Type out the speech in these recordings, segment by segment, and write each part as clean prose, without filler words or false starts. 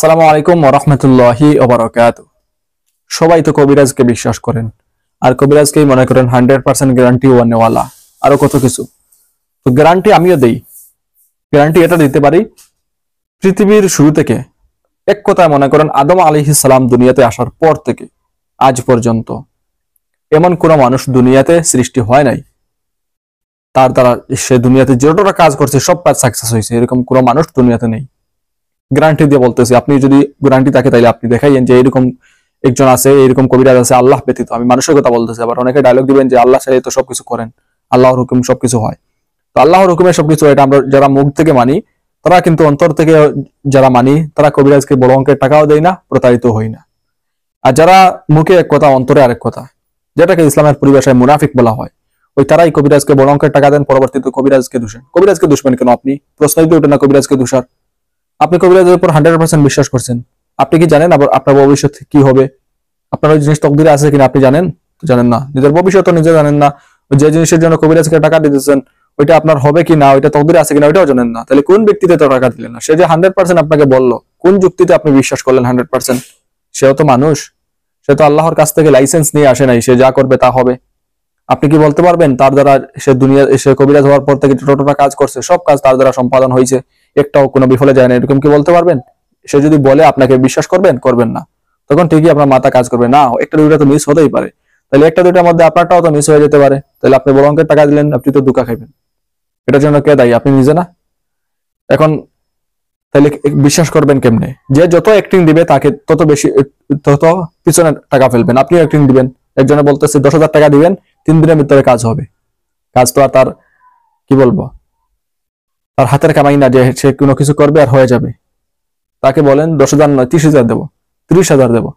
আসসালামু আলাইকুম ওয়া রাহমাতুল্লাহি ওয়া বারাকাতুহু। সবাই তো কবিরাজকে বিশ্বাস করেন, আর কবিরাজকেই মনে করেন 100% গ্যারান্টি ওয়ানেওয়ালা, আরো কত কিছু। তো গ্যারান্টি আমিও দেই। গ্যারান্টি এটা দিতে পারি, পৃথিবীর শুরু থেকে, এক কথায় মনে করেন আদম আলাইহিস সালাম দুনিয়াতে আসার পর থেকে আজ পর্যন্ত এমন কোন মানুষ দুনিয়াতে সৃষ্টি হয় নাই তার দ্বারা সে দুনিয়াতে যতটা কাজ করছে সব কাজ সাকসেস হয়েছে, এরকম কোনো মানুষ দুনিয়াতে নেই। গ্যারান্টি দিয়ে বলতেছি, আপনি যদি গ্যারান্টি থাকে তাইলে আপনি দেখাইয়েন যে এরকম একজন আছে, এরকম কবিরাজ আছে আল্লাহ ব্যতীত। আমি মানুষের কথা বলতেছি। আবার অনেকে ডায়লগ দিবেন যে আল্লাহ চাইলে তো সবকিছু করেন, আল্লাহর হুকুম সবকিছু হয়। তো আল্লাহর হুকুমে সবকিছু, এটা আমরা যারা মুখ থেকে মানি, তারা কিন্তু অন্তর থেকে যারা মানি, তারা কবিরাজকে বড় অঙ্কের টাকাও দেয় না, প্রতারিত হই না। আর যারা মুখে এক কথা অন্তরে আরেক কথা, যেটাকে ইসলামের পরিভাষায় মুনাফিক বলা হয়, ওই তারাই কবিরাজকে বড় অঙ্কের টাকা দেন, পরবর্তীতে কবিরাজকে দোষেন। কবিরাজকে দুশ্মন কেন? আপনি প্রশ্নই তো ওঠে না কবিরাজকে দোষার। আপনি কবিরাজের উপর 100% বিশ্বাস করছেন। আপনি কি জানেন আবার আপনার ভবিষ্যৎ কি হবে? আপনার ওই জিনিস তকদিরে আছে কিনা আপনি জানেন? তো জানেন না। নিজের ভবিষ্যৎ নিজে জানেন না। যে জিনিসের জন্য কবিরাজকে টাকা দিতেছেন ওইটা আপনার হবে কিনা, ওইটা তকদিরে আছে কিনা ওইটাও জানেন না। তাহলে কোন ব্যক্তিতে তো টাকা দিলেন না? সে যে 100% আপনাকে বললো, কোন যুক্তিতে আপনি বিশ্বাস করলেন 100%? সেও তো মানুষ, সে তো আল্লাহর কাছ থেকে লাইসেন্স নিয়ে আসে নাই, সে যা করবে তা হবে। আপনি কি বলতে পারবেন তার দ্বারা সে কবিরাজ হওয়ার পর থেকে যতটা কাজ করছে সব কাজ তার দ্বারা সম্পাদন হয়েছে, একটাও কোনো বিফলে যায় না, এরকম কি বলতে পারবেন? সে যদি বলে আপনাকে বিশ্বাস করবেন? করবেন না। তখন ঠিকই আপনার মাথা কাজ করবে না, একটা দুইটা তো মিস হতেই পারে। তাহলে একটা দুইটার মধ্যে আপনারটাও তো মিস হয়ে যেতে পারে। তাহলে আপনি বড় অঙ্কের টাকা দিলেন, আপনি তো ধোঁকা খাইবেন। এটার জন্য কে দায়ী? আপনি নিজে না? এখন তাহলে বিশ্বাস করবেন কেমনে? যে যত অ্যাক্টিং দিবে তাকে তত বেশি, তত পিছনে টাকা ফেলবেন। আপনিও অ্যাক্টিং দিবেন। একজনে বলতেছে 10,000 টাকা দিবেন, 3 দিনের ভিতরে কাজ হবে। কাজ তো আর তার, কি বলবো, তার হাতের কামাই না যে সে কোনো কিছু করবে আর হয়ে যাবে। তাকে বলেন 10,000 নয় 30,000 দেবো, 30,000 দেবো,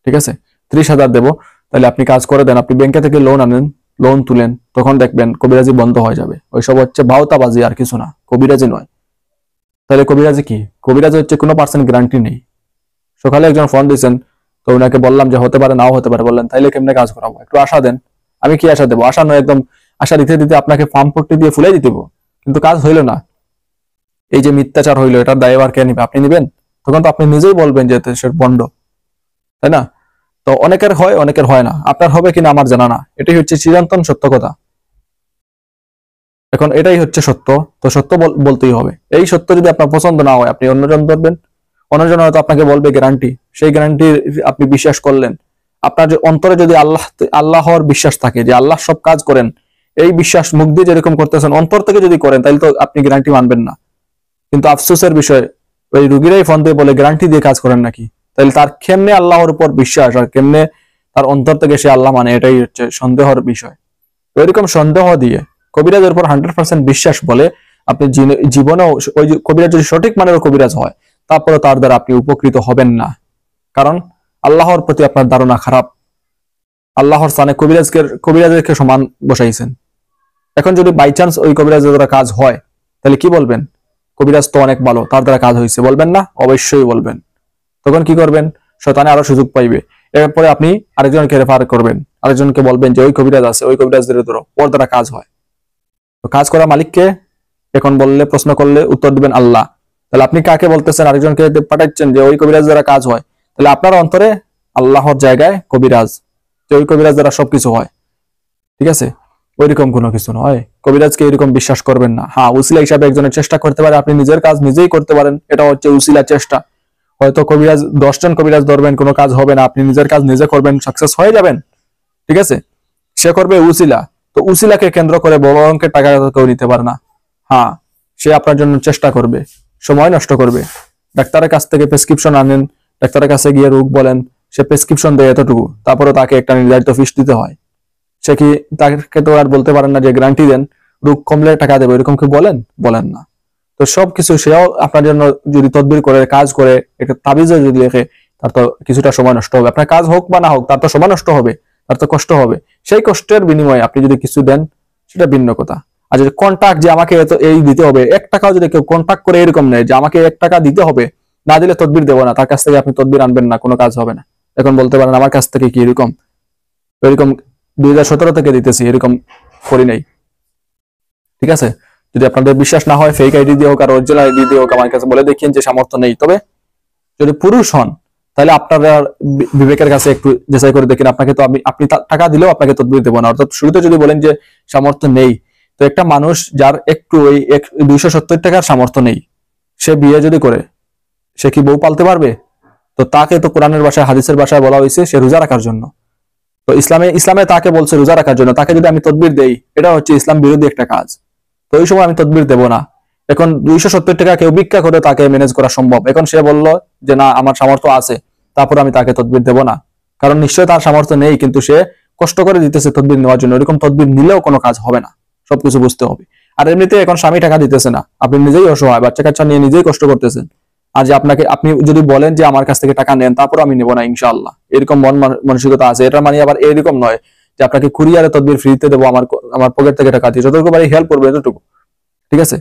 ঠিক আছে, 30,000 দেবো, তাহলে আপনি কাজ করে দেন। আপনি ব্যাংকে থেকে লোন আনেন, লোন তুলেন, তখন দেখবেন কবিরাজি বন্ধ হয়ে যাবে। ওইসব হচ্ছে ভাওতাবাজি, আর কিছু না, কবিরাজি নয়। তাহলে কবিরাজি কি? কবিরাজি হচ্ছে কোনো পার্সেন্ট গ্যারান্টি নেই। সকালে একজন ফোন দিয়েছেন, তো ওনাকে বললাম যে হতে পারে নাও হতে পারে। বললেন তাইলে কেমনে কাজ করাবো? একটু আশা দেন। আমি কি আশা দেবো? আশা নয়, একদম আশা দিতে দিতে আপনাকে ফার্ম পট্টি দিয়ে ফুলে দিতে, কিন্তু কাজ হইল না। এই যে মিথ্যাচার হইলো, এটার দায়ভার কে নিবে? আপনি নিবেন? তখন তো আপনি নিজেই বলবেন যে সে বন্ড, তাই না? তো অনেকের হয়, অনেকের হয় না। আপনার হবে কিনা আমার জানা না, এটাই হচ্ছে চিরন্তন সত্য কথা। এখন এটাই হচ্ছে সত্য, তো সত্য বলতেই হবে। এই সত্য যদি আপনার পছন্দ না হয়, আপনি অন্যজন ধরবেন। অন্যজন হয়তো আপনাকে বলবে গ্যারান্টি, সেই গ্যারান্টি আপনি বিশ্বাস করলেন। আপনার যে অন্তরে যদি আল্লাহর বিশ্বাস থাকে যে আল্লাহ সব কাজ করেন, এই বিশ্বাস মুখ দিয়ে যেরকম করতেছেন অন্তর থেকে যদি করেন, তাহলে তো আপনি গ্যারান্টি মানবেন না। কিন্তু আফসোসের বিষয়, ওই রুগীরাই ফোন দিয়ে বলে গ্যারান্টি দিয়ে কাজ করেন নাকি। তাহলে তার কেমনে আল্লাহর উপর বিশ্বাস, আর কেমনে তার অন্তর থেকে সে আল্লাহ মানে, এটাই হচ্ছে সন্দেহের বিষয়। এরকম সন্দেহ দিয়ে কবিরাজের উপর 100% বিশ্বাস বলে আপনি জীবনেও, ওই কবিরাজ যদি সঠিক মানের কবিরাজ হয়, তারপরে তার দ্বারা আপনি উপকৃত হবেন না। কারণ আল্লাহর প্রতি আপনার ধারণা খারাপ। আল্লাহর স্থানে কবিরাজকে সমান বসাইছেন। এখন যদি বাই চান্স ওই কবিরাজের দ্বারা কাজ হয়, তাহলে কি বলবেন? কবিরাজ তো অনেক ভালো, তার দ্বারা কাজ হয়েছে, বলবেন না? অবশ্যই বলবেন। তখন কি করবেন? শয়তানে আরো সুযোগ পাইবে। এরপরে আপনি আরেকজনকে রেফার করবেন, আরেকজনকে বলবেন যে ওই কবিরাজ আছে, ওই কবিরাজ ধরো, ওর দ্বারা কাজ হয়। তো কাজ করা মালিককে এখন বললে, প্রশ্ন করলে উত্তর দিবেন আল্লাহ। তাহলে আপনি কাকে বলতেছেন? আরেকজনকে পাঠাচ্ছেন যে ওই কবিরাজ দ্বারা কাজ হয়। তাহলে আপনার অন্তরে আল্লাহর জায়গায় কবিরাজ, যে ওই কবিরাজ দ্বারা সবকিছু হয়, ঠিক আছে? ওইরকম কোনো কিছু নয়। কবিরাজকে এরকম বিশ্বাস করবেন না। হ্যাঁ, উসিলা হিসাবে একজনের চেষ্টা করতে পারে, আপনি নিজের কাজ নিজেই করতে পারেন, এটা হচ্ছে উসিলা চেষ্টা। হয়তো কবিরাজ 10 জন কবিরাজ ধরবেন, কোনো কাজ হবে না, আপনি নিজের কাজ নিজে করবেন, সাকসেস হয়ে যাবেন, ঠিক আছে? সে করবে উসিলা, তো উসিলাকে কেন্দ্র করে বড় অঙ্কের টাকা কেউ নিতে পারে না। হ্যাঁ, সে আপনার জন্য চেষ্টা করবে, সময় নষ্ট করবে। ডাক্তারের কাছ থেকে প্রেসক্রিপশন আনেন, ডাক্তারের কাছে গিয়ে রোগ বলেন, সে প্রেসক্রিপশন দেয় এতটুকু, তারপরে তাকে একটা নির্ধারিত ফিস দিতে হয়। সে কি, তাকে তো আর বলতে পারেন না যে গ্যারান্টি দেন, রোগ কমলে টাকা দেবে, এরকম কি বলেন? বলেন না। তো সবকিছু সেও আপনার জন্য যদি তদবির করে, কাজ করে, একটা তাবিজও যদি লেখে, তার তো কিছুটা সময় নষ্ট হবে। আপনার কাজ হোক বা না হোক, তার তো সময় নষ্ট হবে, তার তো কষ্ট হবে। সেই কষ্টের বিনিময়ে আপনি যদি কিছু দেন, সেটা ভিন্ন কথা। আর যদি কন্ট্যাক্ট, যে আমাকে এত এই দিতে হবে, 1 টাকাও যদি কেউ কন্ট্যাক্ট করে এরকম নেয় যে আমাকে 1 টাকা দিতে হবে, না দিলে তদবির দেবো না, তার কাছ থেকে আপনি তদবির আনবেন না, কোনো কাজ হবে না। এখন বলতে পারেন আমার কাছ থেকে কি এরকম? 2017 থেকে দিতেছি, এরকম করি নাই, ঠিক আছে? যদি আপনাদের বিশ্বাস না হয়, ফেক আইডি দিয়ে হোক আর অরিজিনাল আইডি দিয়ে হোক আমার কাছে বলে দেখিয়েন যে সামর্থ্য নেই। তবে যদি পুরুষ হন তাহলে আপনারা বিবেকের কাছে একটু যাচাই করে দেখেন, আপনাকে তো আপনি টাকা দিলেও আপনাকে তদবির দেবো না। অর্থাৎ শুরুতে যদি বলেন যে সামর্থ্য নেই, তো একটা মানুষ যার একটু ওই 270 টাকার সামর্থ্য নেই, সে বিয়ে যদি করে সে কি বউ পালতে পারবে? তো তাকে তো কোরআনের ভাষায় হাদিসের ভাষায় বলা হয়েছে সে রোজা রাখার জন্য। তো ইসলামে তাকে বলছে রোজা রাখার জন্য, তাকে যদি আমি তদবির দেই এটা হচ্ছে ইসলাম বিরোধী একটা কাজ। তো ওই সময় আমি তদবির দেবো না। এখন 270 টাকা কেউ ভিক্ষা করে তাকে ম্যানেজ করা সম্ভব, এখন সে বলল যে না আমার সামর্থ্য আছে, তারপর আমি তাকে তদবির দেবো না, কারণ নিশ্চয়ই তার সামর্থ্য নেই, কিন্তু সে কষ্ট করে দিতেছে তদবির নেওয়ার জন্য। এরকম তদবির নিলেও কোনো কাজ হবে না, সবকিছু বুঝতে হবে। আর এমনিতে এখন স্বামী টাকা দিতেছে না, আপনি নিজেই অসহায়, বাচ্চা কাচ্চা নিয়ে নিজেই কষ্ট করতেছেন। আর যে আপনি যদি বলেন যে আমার কাছ থেকে টাকা নেন তারপর আমি নেবো না ইনশাআল্লাহ, এরকম মানসিকতা আছে। এটা মানে আবার এরকম নয় যে আপনাকে কুরিয়ারে তদবির ফ্রিতে দেবো, আমার পকেট থেকে টাকা দিয়ে যতটুকু পারি হেল্প করবো এতটুকু, ঠিক আছে?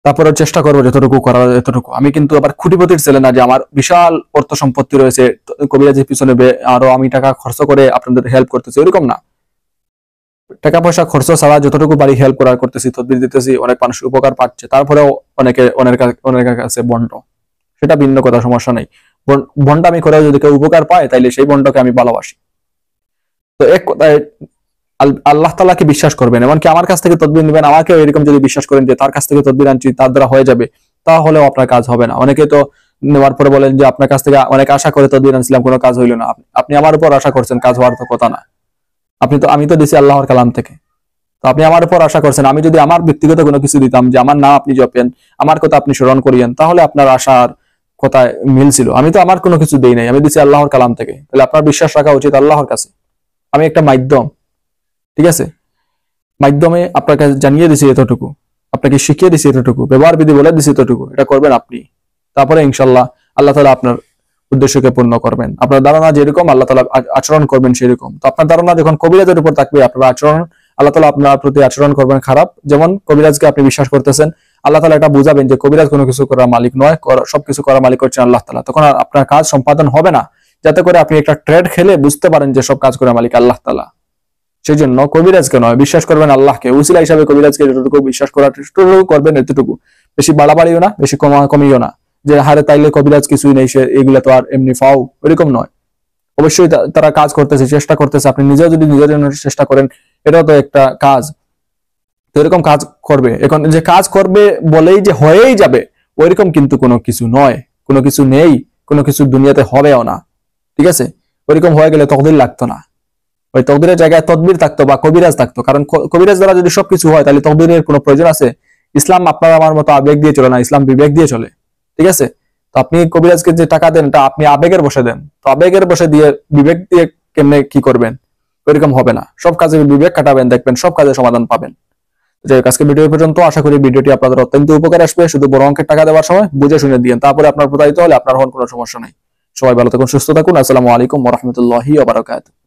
তারপরে চেষ্টা করবো যতটুকু করার এতটুকু। আমি কিন্তু আবার খুঁটিপতির ছেলে না যে আমার বিশাল অর্থ সম্পত্তি রয়েছে, কবিরাজের পিছনে আরো আমি টাকা খরচ করে আপনাদের হেল্প করতেছি, এরকম না। টাকা পয়সা খরচ ছাড়া যতটুকু বাড়ি হেল্প করার করতেছি, তদবির দিতেছি, অনেক মানুষ উপকার পাচ্ছে, তারপরেও অনেকের কাছে বন্ড, সেটা ভিন্ন কথা, সমস্যা নেই। বন্ড আমি করেও যদি কেউ উপকার পায় তাইলে সেই বন্ডকে আমি ভালোবাসি। তো এক কথায় আল্লাহ তাআলাকে বিশ্বাস করবেন, এমনকি আমার কাছ থেকে তদবির নেবেন, আমাকেও এরকম যদি বিশ্বাস করেন যে তার কাছ থেকে তদবির আনছি তার দ্বারা হয়ে যাবে, তাহলেও আপনার কাজ হবে না। অনেকে তো নেওয়ার পরে বলেন যে আপনার কাছ থেকে অনেক আশা করে তদবির আনছিলাম, কোনো কাজ হইল না। আপনি আমার উপর আশা করছেন, কাজ হওয়ার তো কথা না। আমি তো দিছি আল্লাহর কালাম থেকে, তো আপনি আমার উপর আশা করছেন। আমি যদি আমার ব্যক্তিগত কোনো কিছু দিতাম, যে আমার নাম আপনি জপেন, আমার কথা আপনি স্মরণ করিয়েন, তাহলে আপনার আশার কথায় মিল ছিল। আমি তো আমার কোনো কিছু দেই নাই, আমি দিছি আল্লাহর কালাম থেকে, তাহলে আপনার বিশ্বাস রাখা উচিত আল্লাহর কাছে। আমি একটা মাধ্যম, ঠিক আছে? মাধ্যমে আপনাকে জানিয়ে দিছি এতটুকু, আপনাকে শিখিয়ে দিছি এতটুকু, ব্যবহার বিধি বলে দিছি এতটুকু, এটা করবেন আপনি, তারপরে ইনশাল্লাহ আল্লাহ তাআলা আপনার উদ্দেশ্যকে পূর্ণ করবেন। আপনার ধারণা যেরকম আল্লাহ তাআলা আচরণ করবেন সেরকম। তো আপনার ধারণা যখন কবিরাজের উপর থাকবে, আপনার আচরণ আল্লাহ তাআলা আপনার প্রতি আচরণ করবেন খারাপ। যেমন কবিরাজকে আপনি বিশ্বাস করতেছেন, আল্লাহ তাআলা এটা বুঝাবেন যে কবিরাজ কোনো কিছু করার মালিক নয়, সবকিছু করার মালিক হচ্ছেন আল্লাহ তাআলা। তখন আর আপনার কাজ সম্পাদন হবে না, যাতে করে আপনি একটা ট্রেড খেলে বুঝতে পারেন যে সব কাজ করার মালিক আল্লাহ তাআলা। সেই জন্য কবিরাজকে নয়, বিশ্বাস করবেন আল্লাহকে। উসিলা হিসাবে কবিরাজকে যতটুকু বিশ্বাস করার এতটুকু করবেন, এতটুকু। বেশি বাড়াবাড়িও না, বেশি কমিও না, যে হারে তাইলে কবিরাজ কিছুই নেই, সে এগুলা তো আর এমনি ফাও, এরকম নয়। অবশ্যই তারা কাজ করতেছে, চেষ্টা করতেছে। আপনি নিজেও যদি নিজের জন্য চেষ্টা করেন, এটাও তো একটা কাজ। তো এরকম কাজ করবে। এখন যে কাজ করবে বলেই যে হয়েই যাবে, ওইরকম কিন্তু কোনো কিছু নয়, কোনো কিছু নেই, কোনো কিছু দুনিয়াতে হবেও না, ঠিক আছে? ওইরকম হয়ে গেলে তকদির লাগতো না, ওই তকদিরের জায়গায় তদবির থাকতো বা কবিরাজ থাকতো। কারণ কবিরাজ দ্বারা যদি সবকিছু হয় তাহলে তকদিরের কোনো প্রয়োজন আছে? ইসলাম আপনার আমার মতো আবেগ দিয়ে চলে না, ইসলাম বিবেক দিয়ে চলে, ঠিক আছে? তো আপনি কবিরাজকে যে টাকা দেন, এটা আপনি আবেগের বসে দেন, তো আবেগের বসে দিয়ে বিবেক দিয়ে কেমনে কি করবেন? ওইরকম হবে না। সব কাজে বিবেক খাটাবেন, দেখবেন সব কাজে সমাধান পাবেন। যাই হোক, আজকে ভিডিও পর্যন্ত। আশা করি ভিডিওটি আপনাদের অত্যন্ত উপকার আসবে। শুধু বড় অঙ্কের টাকা দেওয়ার সময় বুঝে শুনে দিয়েন, তারপরে আপনার প্রতারিত হলে আপনার হন কোনো সমস্যা নেই। সবাই ভালো থাকুন, সুস্থ থাকুন। আসসালামু আলাইকুম ওয়া রাহমাতুল্লাহি ওয়া বারাকাতুহু।